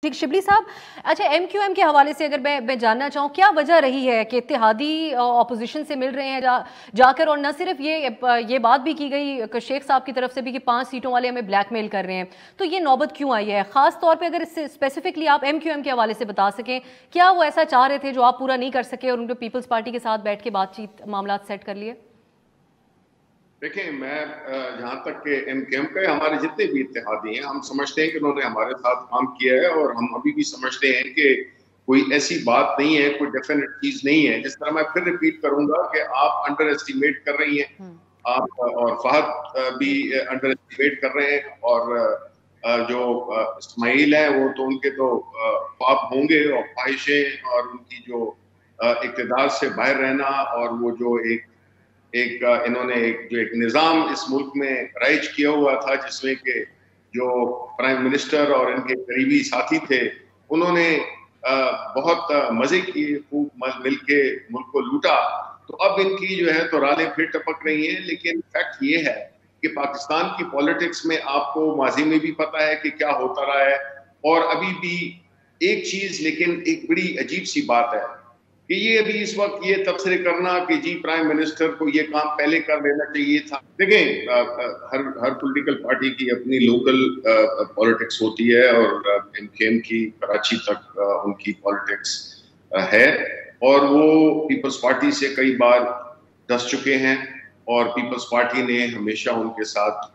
ٹھیک شبلی صاحب، اچھا ایم کیو ایم کے حوالے سے اگر میں جاننا چاہوں کیا وجہ رہی ہے کہ اتحادی اپوزیشن سے مل رہے ہیں جا کر، اور نہ صرف یہ بات بھی کی گئی کہ شیخ صاحب کی طرف سے بھی کہ 5 سیٹوں والے ہمیں بلیک میل کر رہے ہیں، تو یہ نوبت کیوں آئی ہے؟ خاص طور پہ اگر اس سے اسپیسیفکلی آپ ایم کیو ایم کے حوالے سے بتا سکیں، کیا وہ ایسا چاہ رہے تھے جو آپ پورا نہیں کر سکے اور ان کو پیپلز پارٹی کے ساتھ بیٹھ کے بات چیت معاملات سیٹ کر لیے؟ دیکھیں، میں جہاں تک کہ ایم کیو ایم کے ہمارے جتنے بھی اتحادی ہیں، ہم سمجھتے ہیں کہ انہوں نے ہمارے ساتھ کام کیا ہے، اور ہم ابھی بھی سمجھتے ہیں کہ کوئی ایسی بات نہیں ہے، کوئی ڈیفینیٹ چیز نہیں ہے. جس طرح میں پھر ریپیٹ کروں گا کہ آپ انڈر ایسٹیمیٹ کر رہی ہیں، آپ اور فہد بھی انڈر ایسٹیمیٹ کر رہے ہیں، اور جو اسماعیل ہیں وہ تو ان کے تو خواب ہوں گے اور خواہشیں، اور ان کی جو اقتدار سے باہر رہنا، اور وہ جو انہوں نے ایک نظام اس ملک میں رائج کیا ہوا تھا، جس میں کہ جو پرائم منسٹر اور ان کے قریبی ساتھی تھے، انہوں نے بہت مزے کیے، خوب مل کے ملک کو لوٹا. تو اب ان کی جو ہے تو رالیں پھر ٹپک رہی ہیں. لیکن فیکٹ یہ ہے کہ پاکستان کی پولیٹکس میں آپ کو ماضی میں بھی پتا ہے کہ کیا ہوتا رہا ہے، اور ابھی بھی ایک چیز، لیکن ایک بڑی عجیب سی بات ہے کہ یہ ابھی اس وقت یہ تبصرے کرنا کہ جی پرائم منسٹر کو یہ کام پہلے کر لینا چاہیے تھا. دیکھیں، ہر پولیٹیکل پارٹی کی اپنی لوکل پولیٹکس ہوتی ہے، اور ایم کیو ایم کی کراچی تک ان کی پولیٹکس ہے، اور وہ پیپلز پارٹی سے کئی بار دس چکے ہیں، اور پیپلز پارٹی نے ہمیشہ ان کے ساتھ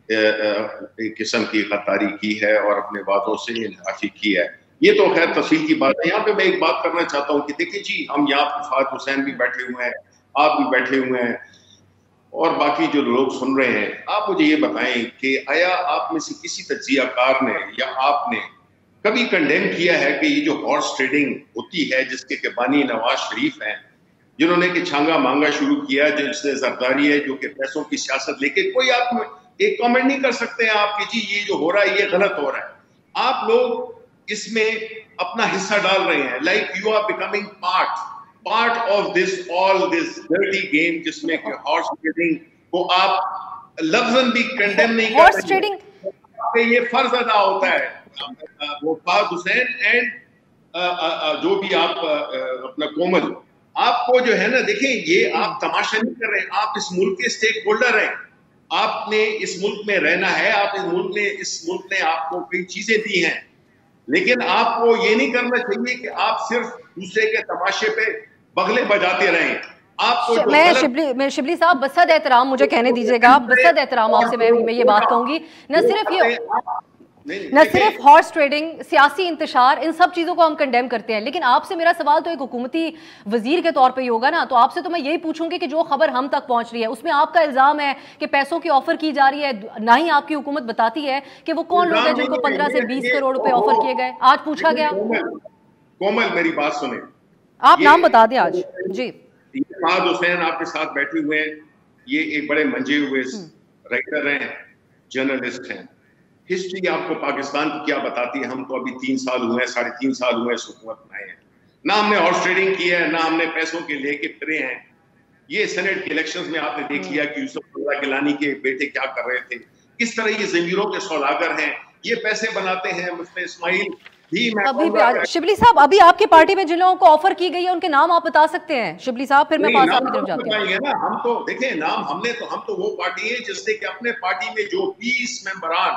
ایک قسم کی غداری کی ہے اور اپنے وعدوں سے انحرافی کی ہے. یہ تو خیر تفصیل کی بات ہے. یہاں پہ میں ایک بات کرنا چاہتا ہوں کہ دیکھیں جی، ہم یہاں پہ فہد حسین بھی بیٹھے ہوئے ہیں، آپ بھی بیٹھے ہوئے ہیں، اور باقی جو لوگ سن رہے ہیں. آپ مجھے یہ بتائیں کہ آیا آپ میں سے کسی تجزیہ کار نے یا آپ نے کبھی کنڈیم کیا ہے کہ یہ جو ہارس ٹریڈنگ ہوتی ہے، جس کے بانی نواز شریف ہیں، جنہوں نے کہ چھانگا مانگا شروع کیا، جس نے زرداری ہے، جو کہ پیسوں کی سیاست لے کے، کوئی آپ ایک کامنٹ نہیں کر سکتے ہیں آپ کہ جی یہ جو ہو رہا ہے یہ غلط ہو رہا ہے. آپ لوگ اس میں اپنا حصہ ڈال رہے ہیں، like you are becoming part of this all this dirty game, جس میں کہ ہارس ٹریڈنگ کو آپ لفظاً بھی کنڈیم نہیں کر رہے ہیں. یہ فرض ادا ہوتا ہے. وہ فہد حسین اینڈ جو بھی آپ اپنا کومل، آپ کو جو ہے نا، دیکھیں یہ آپ تماشا نہیں کر رہے ہیں، آپ اس ملک کے اسٹیک ہولڈر ہیں. آپ نے اس ملک میں رہنا ہے، آپ اس ملک نے آپ کو کئی چیزیں دی ہیں، لیکن آپ کو یہ نہیں کرنا چاہیے کہ آپ صرف دوسرے کے تماشے پہ بغلے بجاتے رہیں. آپ کو میں شبلی صاحب بصد احترام مجھے کہنے دیجیے گا، بصد احترام آپ سے میں یہ بات کہوں گی، نہ صرف ہارس ٹریڈنگ، سیاسی انتشار، ان سب چیزوں کو ہم کنڈیم کرتے ہیں، لیکن آپ سے میرا سوال تو ایک حکومتی وزیر کے طور پہ ہی ہوگا نا. تو آپ سے تو میں یہی پوچھوں گی کہ جو خبر ہم تک پہنچ رہی ہے اس میں آپ کا الزام ہے کہ پیسوں کی آفر کی جا رہی ہے، نہ ہی آپ کی حکومت بتاتی ہے کہ وہ کون لوگ ہیں جن کو 15 سے 20 کروڑ روپے آفر کیے گئے. آج پوچھا گیا. کومل میری بات سنیں، آپ نام بتا دیں آج. جی، فہد حسین آپ کے ساتھ بیٹھے ہوئے ہیں، یہ ایک بڑے منجے ہوئے رائٹر ہیں، جرنلسٹ ہیں. ہسٹری آپ کو پاکستان کی کیا بتاتی ہے؟ ہم تو ابھی 3 سال ہوئے ہیں، 3.5 سال ہوئے ہیں حکومت میں آئے ہیں، نہ ہم نے ہارس ٹریڈنگ کی ہے، نہ ہم نے پیسوں کے لے کے پھرے ہیں. یہ سینٹ کے الیکشنز میں آپ نے دیکھ لیا کہ یوسف اللہ گیلانی کے بیٹے کیا کر رہے تھے، کس طرح یہ ضمیروں کے سوداگر ہیں، یہ پیسے بناتے ہیں. مفتی اسماعیل بھی شبلی صاحب، ابھی آپ کی پارٹی میں جن لوگوں کو آفر کی گئی ہے ان کے نام آپ بتا سکتے ہیں شبلی صاحب؟ پھر میں پاس آپ کی طرف جاتی ہوں. ہم تو دیکھیں نام ہم تو وہ پارٹی ہے جس نے کہ اپنے پارٹی میں جو 20 ممبران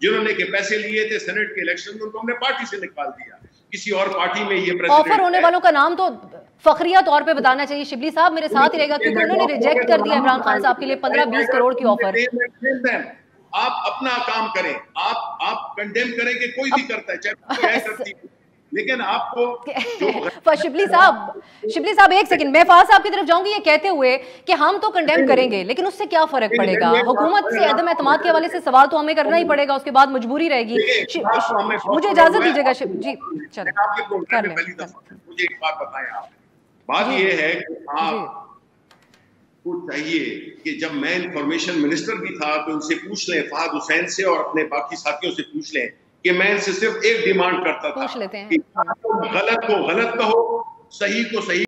جنہوں نے کہ پیسے لیے تھے سینٹ کے الیکشن میں، ان کو ہم نے پارٹی سے نکال دیا. کسی اور پارٹی میں یہ آفر ہونے والوں کا نام تو فخریہ طور پہ بتانا چاہیے. شبلی صاحب میرے ساتھ ہی رہے گا، کیونکہ انہوں نے ریجیکٹ کر دیا عمران خان صاحب کے لیے 15-20 کروڑ کی آفر. آپ اپنا کام کریں، آپ کنڈیم کریں کہ کوئی بھی کرتا ہے، چاہے کرتی ہے، لیکن آپ کو شبلی صاحب ایک سیکنڈ، میں فہد صاحب کی طرف جاؤں گی یہ کہتے ہوئے کہ ہم تو کنڈیم کریں گے، لیکن اس سے کیا فرق پڑے گا؟ حکومت سے عدم اعتماد کے حوالے سے سوال تو ہمیں کرنا ہی پڑے گا، اس کے بعد مجبوری رہے گی. مجھے اجازت دیجیے گا. جی چلیں کر لیں. مجھے ایک بات بتائیں، آپ بات یہ ہے کہ آپ کو چاہیے کہ جب میں انفارمیشن منسٹر بھی تھا تو ان سے پوچھ لیں، فہد حسین سے اور اپنے باقی ساتھیوں سے پوچھ لیں کہ میں ان سے صرف ایک ڈیمانڈ کرتا تھا کہ غلط کو غلط کہو، صحیح کو صحیح